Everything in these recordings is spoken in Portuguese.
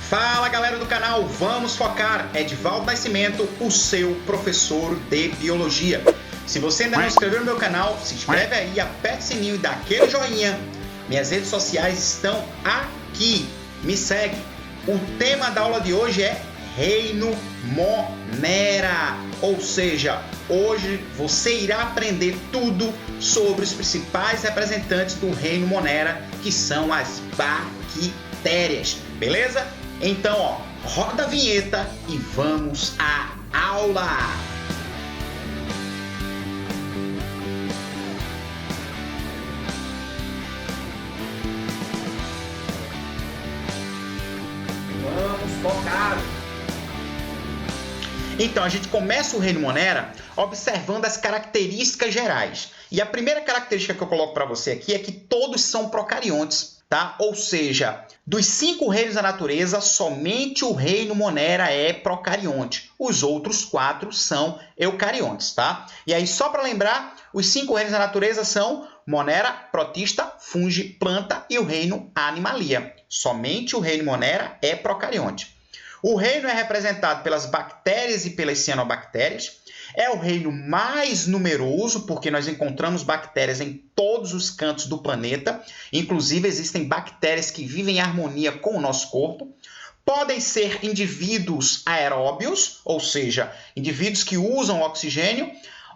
Fala galera do canal, vamos focar! Edivaldo Nascimento, o seu professor de Biologia. Se você ainda não se inscreveu no meu canal, se inscreve aí, aperta o sininho e dá aquele joinha. Minhas redes sociais estão aqui, me segue. O tema da aula de hoje é Reino Monera, ou seja, hoje você irá aprender tudo sobre os principais representantes do Reino Monera, que são as bactérias, beleza? Então, roda a vinheta e vamos à aula! Vamos focar! Então, a gente começa o Reino Monera observando as características gerais. E a primeira característica que eu coloco para você aqui é que todos são procariontes. Tá? Ou seja, dos 5 reinos da natureza, somente o reino Monera é procarionte. Os outros 4 são eucariontes. Tá? E aí, só para lembrar, os 5 reinos da natureza são Monera, Protista, Fungi, Planta e o reino Animalia. Somente o reino Monera é procarionte. O reino é representado pelas bactérias e pelas cianobactérias. É o reino mais numeroso, porque nós encontramos bactérias em todos os cantos do planeta. Inclusive, existem bactérias que vivem em harmonia com o nosso corpo. Podem ser indivíduos aeróbios, ou seja, indivíduos que usam oxigênio,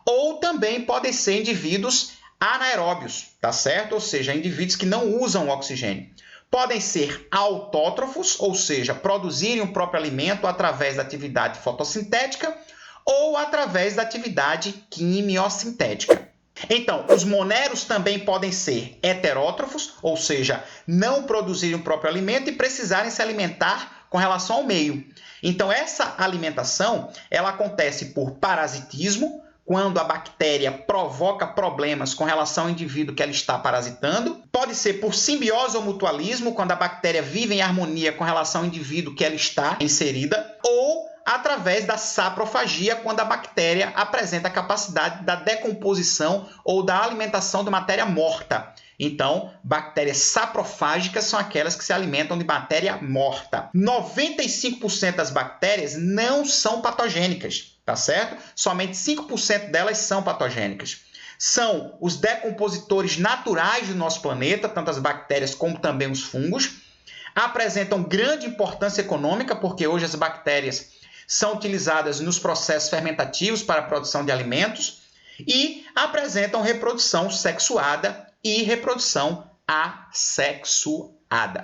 ou também podem ser indivíduos anaeróbios, tá certo? Ou seja, indivíduos que não usam oxigênio. Podem ser autótrofos, ou seja, produzirem o próprio alimento através da atividade fotossintética, ou através da atividade quimiosintética. Então, os moneros também podem ser heterótrofos, ou seja, não produzirem o próprio alimento e precisarem se alimentar com relação ao meio. Então, essa alimentação ela acontece por parasitismo, quando a bactéria provoca problemas com relação ao indivíduo que ela está parasitando. Pode ser por simbiose ou mutualismo, quando a bactéria vive em harmonia com relação ao indivíduo que ela está inserida, ou através da saprofagia, quando a bactéria apresenta a capacidade da decomposição ou da alimentação de matéria morta. Então, bactérias saprofágicas são aquelas que se alimentam de matéria morta. 95% das bactérias não são patogênicas, tá certo? Somente 5% delas são patogênicas. São os decompositores naturais do nosso planeta, tanto as bactérias como também os fungos. Apresentam grande importância econômica, porque hoje as bactérias são utilizadas nos processos fermentativos para a produção de alimentos e apresentam reprodução sexuada e reprodução assexuada.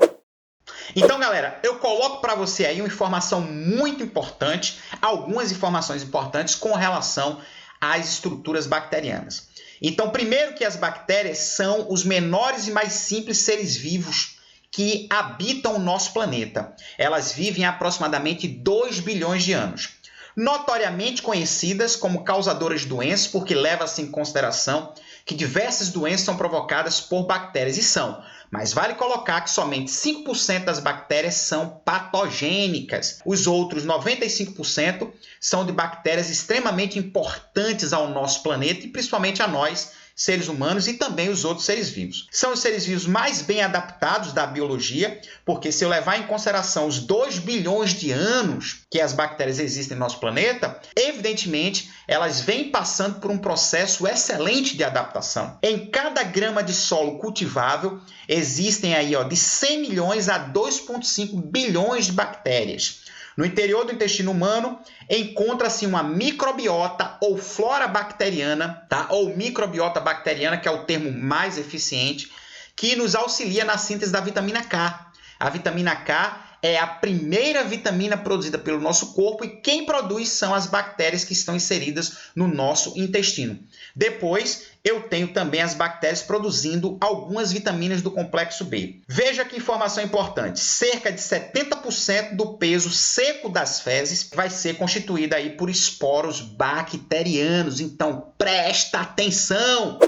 Então, galera, eu coloco para você aí uma informação muito importante, algumas informações importantes com relação às estruturas bacterianas. Então, primeiro que as bactérias são os menores e mais simples seres vivos que habitam o nosso planeta. Elas vivem há aproximadamente 2 bilhões de anos. Notoriamente conhecidas como causadoras de doenças, porque leva-se em consideração que diversas doenças são provocadas por bactérias, e são. Mas vale colocar que somente 5% das bactérias são patogênicas. Os outros 95% são de bactérias extremamente importantes ao nosso planeta e principalmente a nós, seres humanos, e também os outros seres vivos. São os seres vivos mais bem adaptados da biologia, porque se eu levar em consideração os 2 bilhões de anos que as bactérias existem no nosso planeta, evidentemente, elas vêm passando por um processo excelente de adaptação. Em cada grama de solo cultivável, existem aí de 100 milhões a 2,5 bilhões de bactérias. No interior do intestino humano, encontra-se uma microbiota ou flora bacteriana, tá? Ou microbiota bacteriana, que é o termo mais eficiente, que nos auxilia na síntese da vitamina K. A vitamina K é a primeira vitamina produzida pelo nosso corpo e quem produz são as bactérias que estão inseridas no nosso intestino. Depois, eu tenho também as bactérias produzindo algumas vitaminas do complexo B. Veja que informação importante. Cerca de 70% do peso seco das fezes vai ser constituída aí por esporos bacterianos. Então, presta atenção!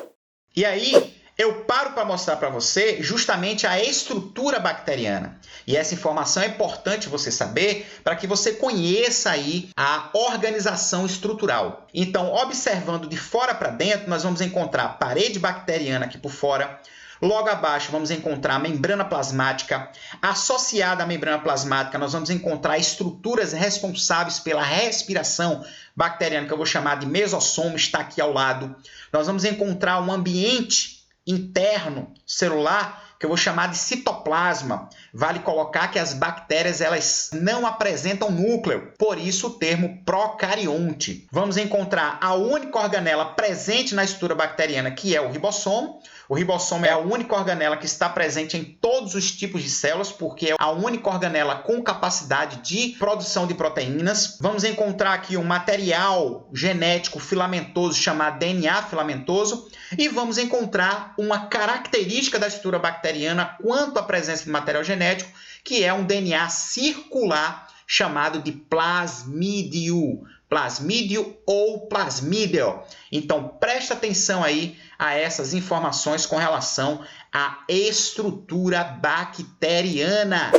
E aí, eu paro para mostrar para você justamente a estrutura bacteriana. E essa informação é importante você saber para que você conheça aí a organização estrutural. Então, observando de fora para dentro, nós vamos encontrar a parede bacteriana aqui por fora, Logo abaixo, vamos encontrar a membrana plasmática. Associada à membrana plasmática, nós vamos encontrar estruturas responsáveis pela respiração bacteriana, que eu vou chamar de mesossomo, está aqui ao lado. Nós vamos encontrar um ambiente interno celular, que eu vou chamar de citoplasma. Vale colocar que as bactérias elas não apresentam núcleo, por isso o termo procarionte. Vamos encontrar a única organela presente na estrutura bacteriana, que é o ribossomo. O ribossomo é a única organela que está presente em todos os tipos de células, porque é a única organela com capacidade de produção de proteínas. Vamos encontrar aqui um material genético filamentoso chamado DNA filamentoso e vamos encontrar uma característica da estrutura bacteriana quanto à presença de material genético, que é um DNA circular chamado de plasmídio. Plasmídio ou plasmídeo. Então, presta atenção aí a essas informações com relação à estrutura bacteriana.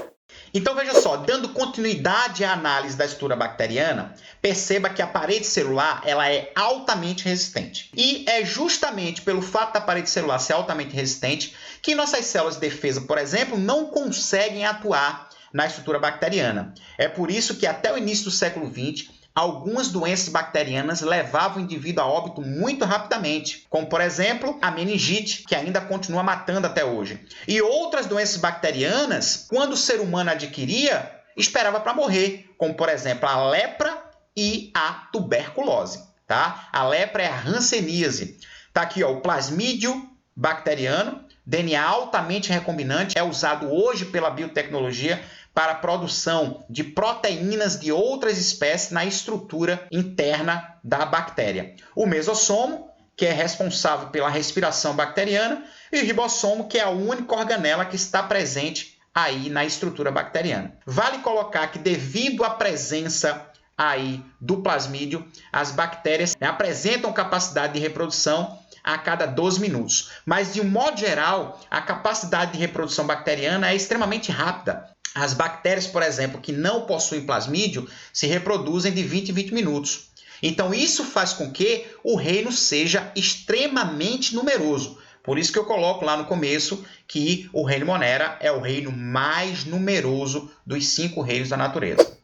Então, veja só, dando continuidade à análise da estrutura bacteriana, perceba que a parede celular ela é altamente resistente. E é justamente pelo fato da parede celular ser altamente resistente que nossas células de defesa, por exemplo, não conseguem atuar na estrutura bacteriana. É por isso que até o início do século XX, algumas doenças bacterianas levavam o indivíduo a óbito muito rapidamente, como, por exemplo, a meningite, que ainda continua matando até hoje. E outras doenças bacterianas, quando o ser humano adquiria, esperava para morrer, como, por exemplo, a lepra e a tuberculose. Tá? A lepra é a hanseníase. Está aqui ó, o plasmídio bacteriano, DNA altamente recombinante, é usado hoje pela biotecnologia para a produção de proteínas de outras espécies na estrutura interna da bactéria. O mesossomo, que é responsável pela respiração bacteriana, e o ribossomo, que é a única organela que está presente aí na estrutura bacteriana. Vale colocar que devido à presença aí do plasmídio, as bactérias apresentam capacidade de reprodução a cada 12 minutos. Mas, de um modo geral, a capacidade de reprodução bacteriana é extremamente rápida. As bactérias, por exemplo, que não possuem plasmídio, se reproduzem de 20 em 20 minutos. Então, isso faz com que o reino seja extremamente numeroso. Por isso que eu coloco lá no começo que o reino Monera é o reino mais numeroso dos 5 reinos da natureza.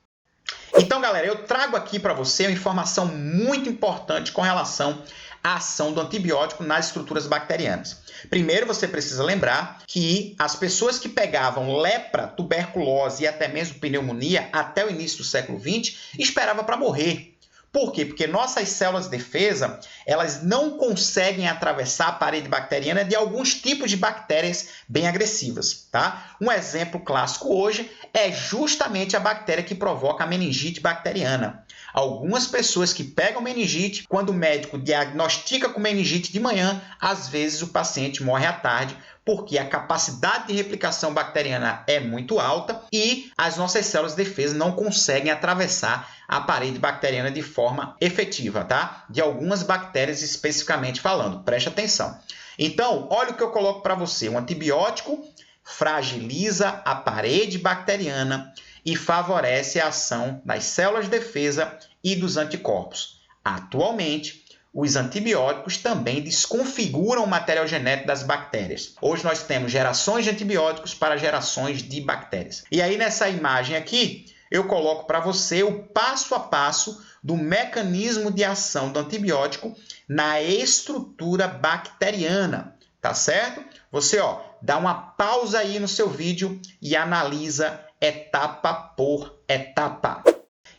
Então, galera, eu trago aqui para você uma informação muito importante com relação à ação do antibiótico nas estruturas bacterianas. Primeiro, você precisa lembrar que as pessoas que pegavam lepra, tuberculose e até mesmo pneumonia até o início do século XX esperavam para morrer. Por quê? Porque nossas células de defesa elas não conseguem atravessar a parede bacteriana de alguns tipos de bactérias bem agressivas. Tá? Um exemplo clássico hoje é justamente a bactéria que provoca a meningite bacteriana. Algumas pessoas que pegam meningite, quando o médico diagnostica com meningite de manhã, às vezes o paciente morre à tarde, porque a capacidade de replicação bacteriana é muito alta e as nossas células de defesa não conseguem atravessar a parede bacteriana de forma efetiva, tá? De algumas bactérias especificamente falando. Preste atenção. Então, olha o que eu coloco para você. Um antibiótico fragiliza a parede bacteriana e favorece a ação das células de defesa e dos anticorpos. Atualmente, os antibióticos também desconfiguram o material genético das bactérias. Hoje nós temos gerações de antibióticos para gerações de bactérias. E aí nessa imagem aqui, eu coloco para você o passo a passo do mecanismo de ação do antibiótico na estrutura bacteriana, tá certo? Você, dá uma pausa aí no seu vídeo e analisa etapa por etapa.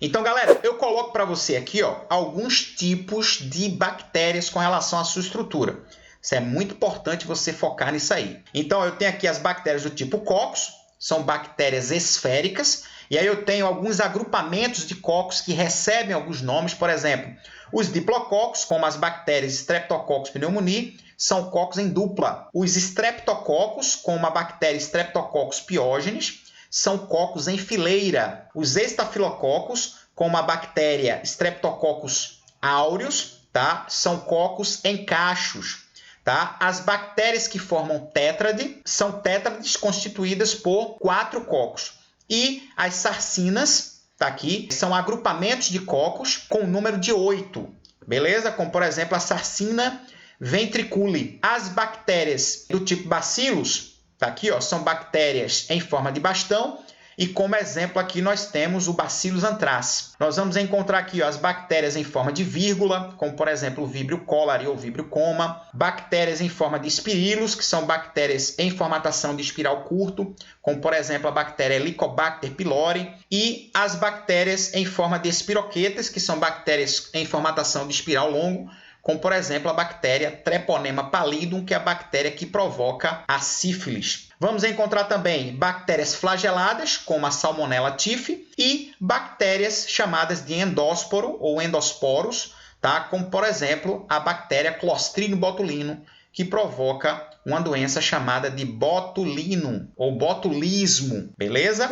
Então, galera, eu coloco para você aqui alguns tipos de bactérias com relação à sua estrutura. Isso é muito importante você focar nisso aí. Então, eu tenho aqui as bactérias do tipo Coccus, são bactérias esféricas, e aí eu tenho alguns agrupamentos de Coccus que recebem alguns nomes, por exemplo, os Diplococcus, como as bactérias Streptococcus pneumoniae, são Coccus em dupla. Os Streptococcus, como a bactéria Streptococcus pyogenes, são Coccus em fileira. Os Estafilococcus, como a bactéria Streptococcus aureus, tá? São Coccus em cachos. Tá? As bactérias que formam tétrade são tétrades constituídas por 4 cocos. E as sarcinas, tá aqui, são agrupamentos de cocos com o número de 8. Beleza? Como, por exemplo, a sarcina ventricule. As bactérias do tipo Bacillus, tá aqui, ó, são bactérias em forma de bastão. E como exemplo aqui nós temos o Bacillus anthracis. Nós vamos encontrar aqui, ó, as bactérias em forma de vírgula, como por exemplo o Vibrio cholerae ou Vibrio coma. Bactérias em forma de espirilus, que são bactérias em formatação de espiral curto, como por exemplo a bactéria Helicobacter pylori. E as bactérias em forma de espiroquetas, que são bactérias em formatação de espiral longo, como por exemplo a bactéria Treponema pallidum, que é a bactéria que provoca a sífilis. Vamos encontrar também bactérias flageladas, como a Salmonella typhi, e bactérias chamadas de endósporo ou endosporos, tá? Como por exemplo a bactéria Clostridium botulinum, que provoca uma doença chamada de botulinum ou botulismo, beleza?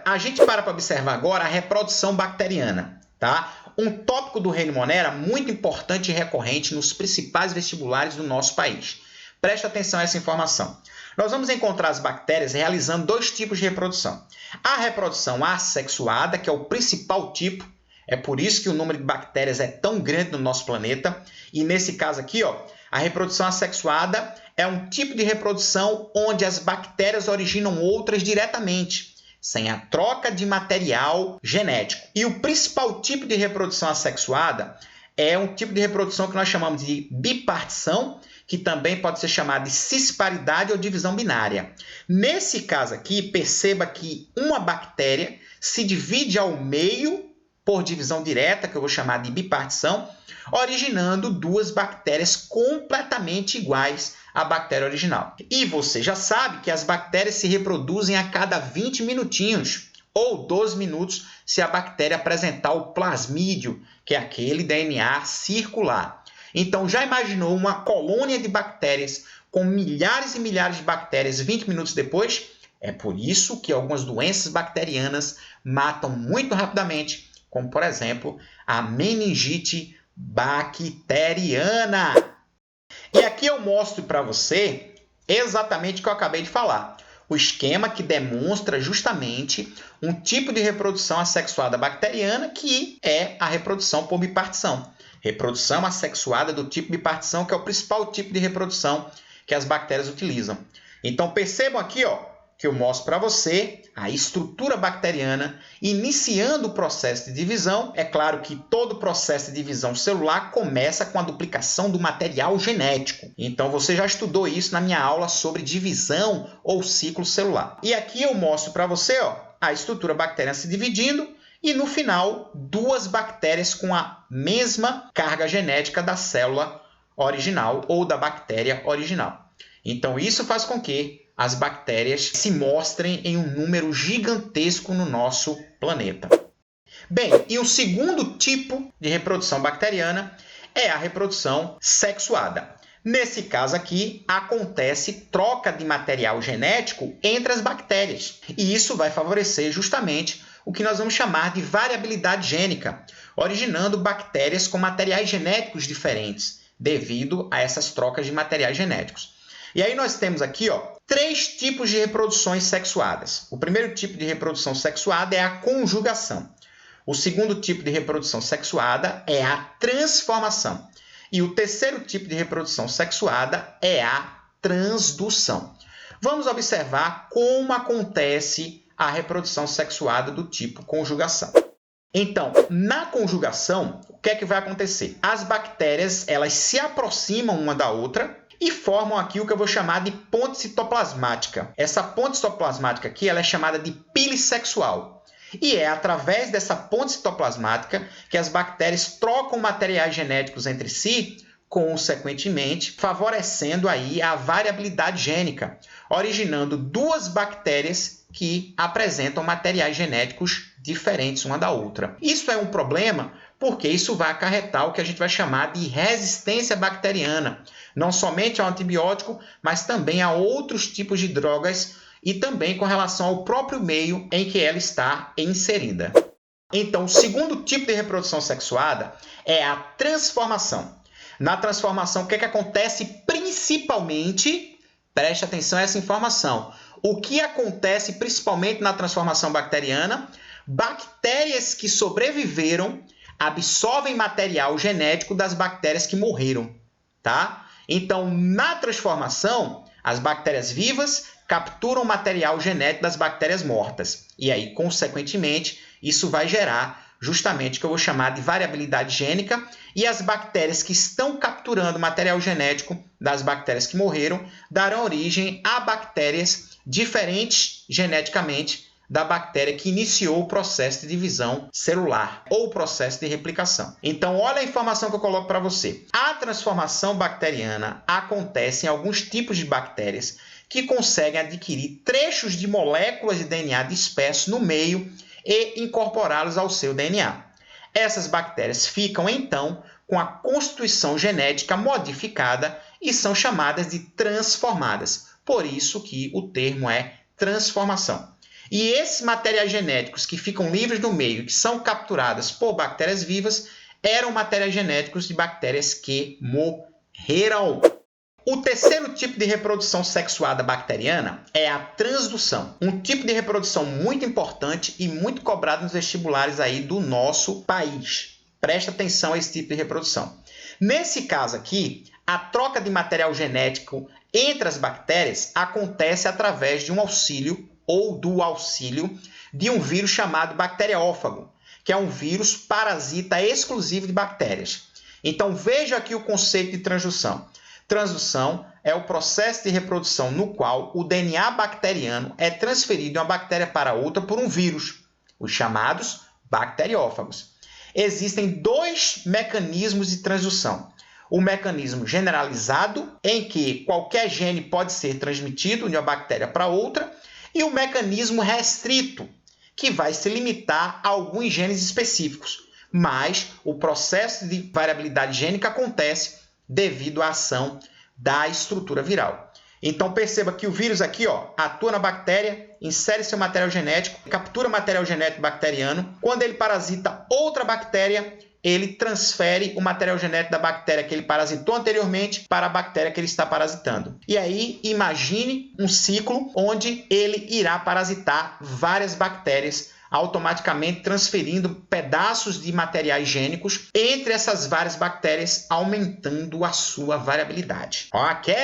A gente para observar agora a reprodução bacteriana, tá? Um tópico do reino Monera muito importante e recorrente nos principais vestibulares do nosso país. Preste atenção a essa informação. Nós vamos encontrar as bactérias realizando dois tipos de reprodução. A reprodução assexuada, que é o principal tipo, é por isso que o número de bactérias é tão grande no nosso planeta. E nesse caso aqui, ó, a reprodução assexuada é um tipo de reprodução onde as bactérias originam outras diretamente, sem a troca de material genético. E o principal tipo de reprodução assexuada é um tipo de reprodução que nós chamamos de bipartição, que também pode ser chamado de cisparidade ou divisão binária. Nesse caso aqui, perceba que uma bactéria se divide ao meio por divisão direta, que eu vou chamar de bipartição, originando duas bactérias completamente iguais à bactéria original. E você já sabe que as bactérias se reproduzem a cada 20 minutinhos, ou 12 minutos se a bactéria apresentar o plasmídio, que é aquele DNA circular. Então, já imaginou uma colônia de bactérias com milhares e milhares de bactérias 20 minutos depois? É por isso que algumas doenças bacterianas matam muito rapidamente, como, por exemplo, a meningite bacteriana. E aqui eu mostro para você exatamente o que eu acabei de falar. O esquema que demonstra justamente um tipo de reprodução assexuada bacteriana, que é a reprodução por bipartição. Reprodução assexuada do tipo bipartição, que é o principal tipo de reprodução que as bactérias utilizam. Então percebam aqui, ó, que eu mostro para você a estrutura bacteriana iniciando o processo de divisão. É claro que todo processo de divisão celular começa com a duplicação do material genético. Então você já estudou isso na minha aula sobre divisão ou ciclo celular. E aqui eu mostro para você, ó, a estrutura bacteriana se dividindo e no final duas bactérias com a mesma carga genética da célula original ou da bactéria original. Então isso faz com que as bactérias se mostrem em um número gigantesco no nosso planeta. Bem, e o segundo tipo de reprodução bacteriana é a reprodução sexuada. Nesse caso aqui, acontece troca de material genético entre as bactérias. E isso vai favorecer justamente o que nós vamos chamar de variabilidade gênica, originando bactérias com materiais genéticos diferentes, devido a essas trocas de materiais genéticos. E aí nós temos aqui, ó, 3 tipos de reproduções sexuadas. O primeiro tipo de reprodução sexuada é a conjugação. O segundo tipo de reprodução sexuada é a transformação. E o terceiro tipo de reprodução sexuada é a transdução. Vamos observar como acontece a reprodução sexuada do tipo conjugação. Então, na conjugação, o que é que vai acontecer? As bactérias, elas se aproximam uma da outra e formam aqui o que eu vou chamar de ponte citoplasmática. Essa ponte citoplasmática aqui, ela é chamada de pile sexual. E é através dessa ponte citoplasmática que as bactérias trocam materiais genéticos entre si, consequentemente favorecendo aí a variabilidade gênica, originando duas bactérias que apresentam materiais genéticos diferentes uma da outra. Isso é um problema porque isso vai acarretar o que a gente vai chamar de resistência bacteriana, não somente ao antibiótico, mas também a outros tipos de drogas e também com relação ao próprio meio em que ela está inserida. Então, o segundo tipo de reprodução sexuada é a transformação. Na transformação, o que acontece principalmente? Preste atenção a essa informação. O que acontece principalmente na transformação bacteriana? Bactérias que sobreviveram absorvem material genético das bactérias que morreram, tá? Então, na transformação, as bactérias vivas capturam o material genético das bactérias mortas. E aí, consequentemente, isso vai gerar justamente o que eu vou chamar de variabilidade gênica, e as bactérias que estão capturando o material genético das bactérias que morreram darão origem a bactérias diferentes geneticamente da bactéria que iniciou o processo de divisão celular ou o processo de replicação. Então, olha a informação que eu coloco para você. A transformação bacteriana acontece em alguns tipos de bactérias que conseguem adquirir trechos de moléculas de DNA dispersos no meio e incorporá-los ao seu DNA. Essas bactérias ficam, então, com a constituição genética modificada e são chamadas de transformadas. Por isso que o termo é transformação. E esses materiais genéticos que ficam livres no meio e que são capturadas por bactérias vivas eram materiais genéticos de bactérias que morreram. O terceiro tipo de reprodução sexuada bacteriana é a transdução, um tipo de reprodução muito importante e muito cobrado nos vestibulares aí do nosso país. Presta atenção a esse tipo de reprodução. Nesse caso aqui, a troca de material genético entre as bactérias acontece através de um auxílio ou do auxílio de um vírus chamado bacteriófago, que é um vírus parasita exclusivo de bactérias. Então, veja aqui o conceito de transdução. Transdução é o processo de reprodução no qual o DNA bacteriano é transferido de uma bactéria para outra por um vírus, os chamados bacteriófagos. Existem dois mecanismos de transdução. O mecanismo generalizado, em que qualquer gene pode ser transmitido de uma bactéria para outra, e o mecanismo restrito, que vai se limitar a alguns genes específicos. Mas o processo de variabilidade gênica acontece devido à ação da estrutura viral. Então perceba que o vírus aqui atua na bactéria, insere seu material genético, captura material genético bacteriano. Quando ele parasita outra bactéria, ele transfere o material genético da bactéria que ele parasitou anteriormente para a bactéria que ele está parasitando. E aí, imagine um ciclo onde ele irá parasitar várias bactérias, automaticamente transferindo pedaços de materiais gênicos entre essas várias bactérias, aumentando a sua variabilidade. Ok?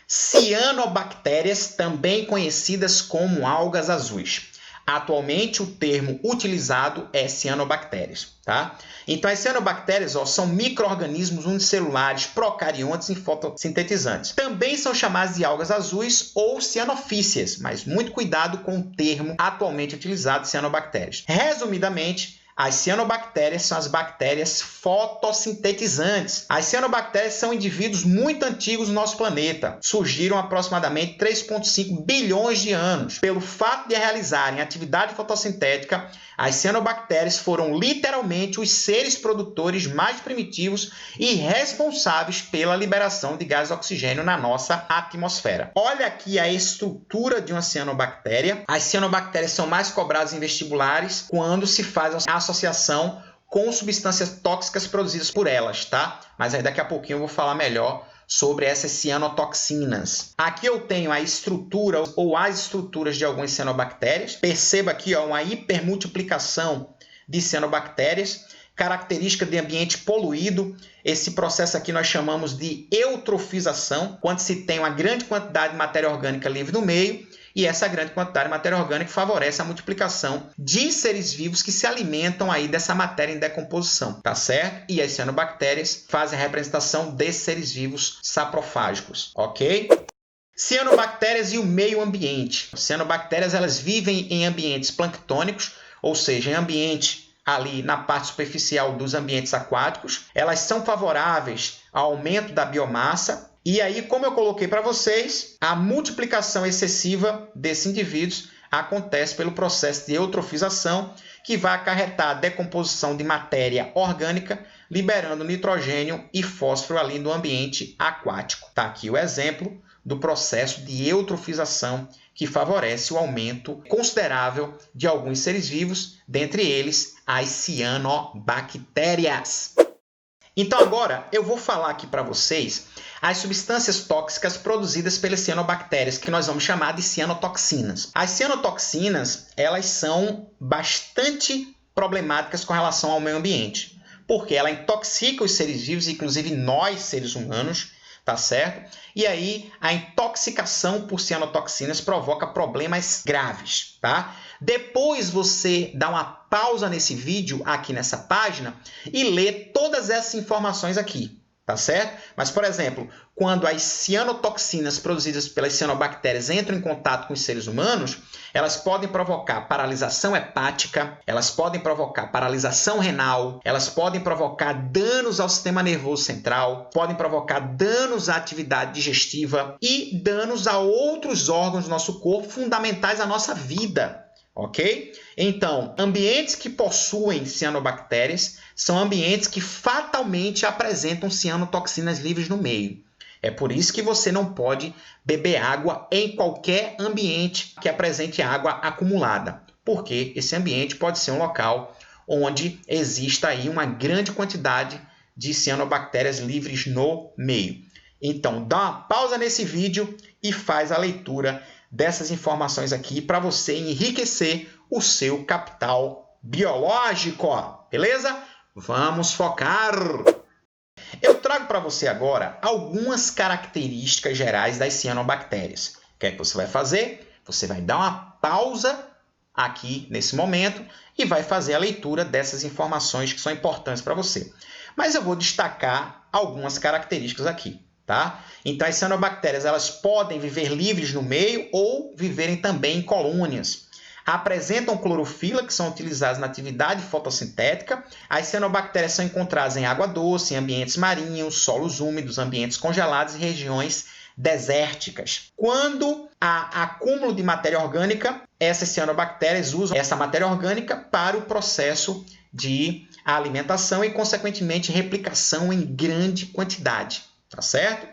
Cianobactérias, também conhecidas como algas azuis. Atualmente, o termo utilizado é cianobactérias, tá? Então, as cianobactérias são micro-organismos unicelulares, procariontes e fotossintetizantes. Também são chamadas de algas azuis ou cianofícias, mas muito cuidado com o termo atualmente utilizado, cianobactérias. Resumidamente, as cianobactérias são as bactérias fotossintetizantes. As cianobactérias são indivíduos muito antigos no nosso planeta. Surgiram há aproximadamente 3,5 bilhões de anos. Pelo fato de realizarem atividade fotossintética, as cianobactérias foram literalmente os seres produtores mais primitivos e responsáveis pela liberação de gás oxigênio na nossa atmosfera. Olha aqui a estrutura de uma cianobactéria. As cianobactérias são mais cobradas em vestibulares quando se faz a associação com substâncias tóxicas produzidas por elas, tá? Mas aí daqui a pouquinho eu vou falar melhor sobre essas cianotoxinas. Aqui eu tenho a estrutura ou as estruturas de algumas cianobactérias. Perceba aqui uma hipermultiplicação de cianobactérias, característica de ambiente poluído. Esse processo aqui nós chamamos de eutrofização, quando se tem uma grande quantidade de matéria orgânica livre no meio, e essa grande quantidade de matéria orgânica favorece a multiplicação de seres vivos que se alimentam aí dessa matéria em decomposição, tá certo? E as cianobactérias fazem a representação de seres vivos saprofágicos, ok? Cianobactérias e o meio ambiente. Cianobactérias, elas vivem em ambientes planctônicos, ou seja, em ambiente ali na parte superficial dos ambientes aquáticos. Elas são favoráveis ao aumento da biomassa. E aí, como eu coloquei para vocês, a multiplicação excessiva desses indivíduos acontece pelo processo de eutrofização, que vai acarretar a decomposição de matéria orgânica, liberando nitrogênio e fósforo ali no ambiente aquático. Está aqui o exemplo do processo de eutrofização, que favorece o aumento considerável de alguns seres vivos, dentre eles as cianobactérias. Então agora eu vou falar aqui para vocês as substâncias tóxicas produzidas pelas cianobactérias, que nós vamos chamar de cianotoxinas. As cianotoxinas, elas são bastante problemáticas com relação ao meio ambiente. porque ela intoxica os seres vivos, inclusive nós, seres humanos, tá certo? E aí, a intoxicação por cianotoxinas provoca problemas graves, tá? Depois você dá uma pausa nesse vídeo, aqui nessa página, e lê todas essas informações aqui, tá certo? Mas, por exemplo, quando as cianotoxinas produzidas pelas cianobactérias entram em contato com os seres humanos, elas podem provocar paralisação hepática, elas podem provocar paralisação renal, elas podem provocar danos ao sistema nervoso central, podem provocar danos à atividade digestiva e danos a outros órgãos do nosso corpo fundamentais à nossa vida. Ok? Então, ambientes que possuem cianobactérias são ambientes que fatalmente apresentam cianotoxinas livres no meio. É por isso que você não pode beber água em qualquer ambiente que apresente água acumulada, porque esse ambiente pode ser um local onde exista aí uma grande quantidade de cianobactérias livres no meio. Então, dá uma pausa nesse vídeo e faz a leitura dessas informações aqui para você enriquecer o seu capital biológico, beleza? Vamos focar! Eu trago para você agora algumas características gerais das cianobactérias. O que é que você vai fazer? Você vai dar uma pausa aqui nesse momento e vai fazer a leitura dessas informações que são importantes para você. Mas eu vou destacar algumas características aqui. Tá? Então, as cianobactérias elas podem viver livres no meio ou viverem também em colônias. Apresentam clorofila, que são utilizadas na atividade fotossintética. As cianobactérias são encontradas em água doce, em ambientes marinhos, solos úmidos, ambientes congelados e regiões desérticas. Quando há acúmulo de matéria orgânica, essas cianobactérias usam essa matéria orgânica para o processo de alimentação e, consequentemente, replicação em grande quantidade. Tá certo?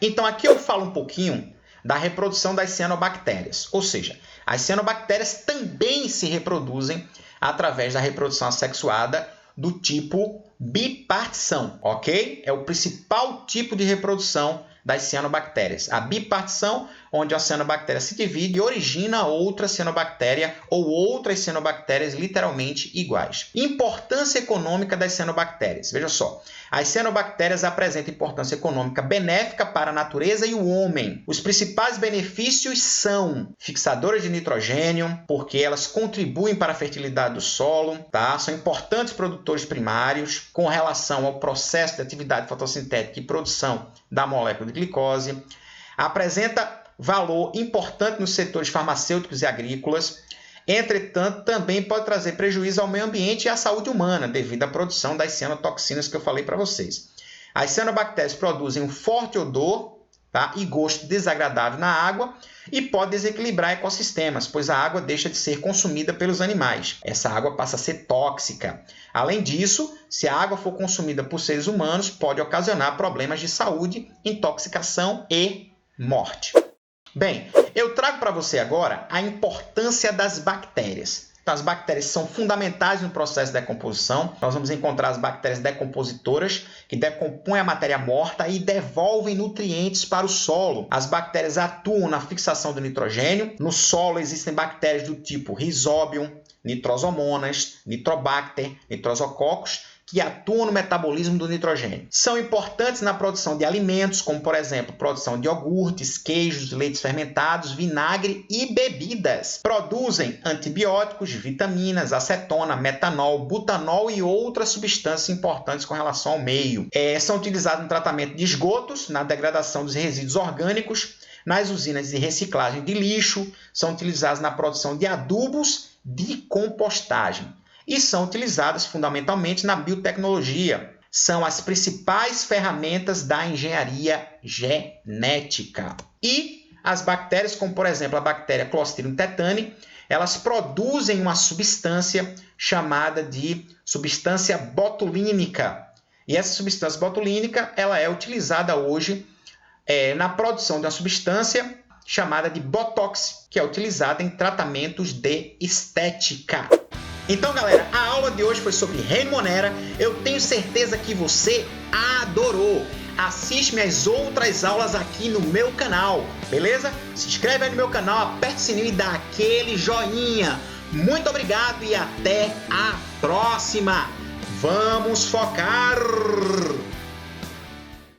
Então, aqui eu falo um pouquinho da reprodução das cianobactérias. Ou seja, as cianobactérias também se reproduzem através da reprodução assexuada do tipo bipartição, ok? É o principal tipo de reprodução das cianobactérias. A bipartição, onde a cianobactéria se divide e origina outra cianobactéria ou outras cianobactérias literalmente iguais. Importância econômica das cianobactérias. Veja só, as cianobactérias apresentam importância econômica benéfica para a natureza e o homem. Os principais benefícios são fixadoras de nitrogênio, porque elas contribuem para a fertilidade do solo, tá? São importantes produtores primários com relação ao processo de atividade fotossintética e produção da molécula de glicose. Apresenta valor importante nos setores farmacêuticos e agrícolas. Entretanto, também pode trazer prejuízo ao meio ambiente e à saúde humana, devido à produção das cianotoxinas que eu falei para vocês. As cianobactérias produzem um forte odor, tá? E gosto desagradável na água e pode desequilibrar ecossistemas, pois a água deixa de ser consumida pelos animais. Essa água passa a ser tóxica. Além disso, se a água for consumida por seres humanos, pode ocasionar problemas de saúde, intoxicação e morte. Bem, eu trago para você agora a importância das bactérias. Então, as bactérias são fundamentais no processo de decomposição. Nós vamos encontrar as bactérias decompositoras, que decompõem a matéria morta e devolvem nutrientes para o solo. As bactérias atuam na fixação do nitrogênio. No solo existem bactérias do tipo Rhizobium, Nitrosomonas, Nitrobacter, Nitrosococcus, que atuam no metabolismo do nitrogênio. São importantes na produção de alimentos, como, por exemplo, produção de iogurtes, queijos, leites fermentados, vinagre e bebidas. Produzem antibióticos, vitaminas, acetona, metanol, butanol e outras substâncias importantes com relação ao meio. São utilizadas no tratamento de esgotos, na degradação dos resíduos orgânicos, nas usinas de reciclagem de lixo, são utilizadas na produção de adubos de compostagem. E são utilizadas fundamentalmente na biotecnologia. São as principais ferramentas da engenharia genética. E as bactérias, como por exemplo a bactéria Clostridium tetani, elas produzem uma substância chamada de substância botulínica. E essa substância botulínica ela é utilizada hoje na produção de uma substância chamada de Botox, que é utilizada em tratamentos de estética. Então, galera, a aula de hoje foi sobre Reino Monera. Eu tenho certeza que você adorou. Assiste minhas outras aulas aqui no meu canal, beleza? Se inscreve aí no meu canal, aperte o sininho e dá aquele joinha. Muito obrigado e até a próxima. Vamos focar!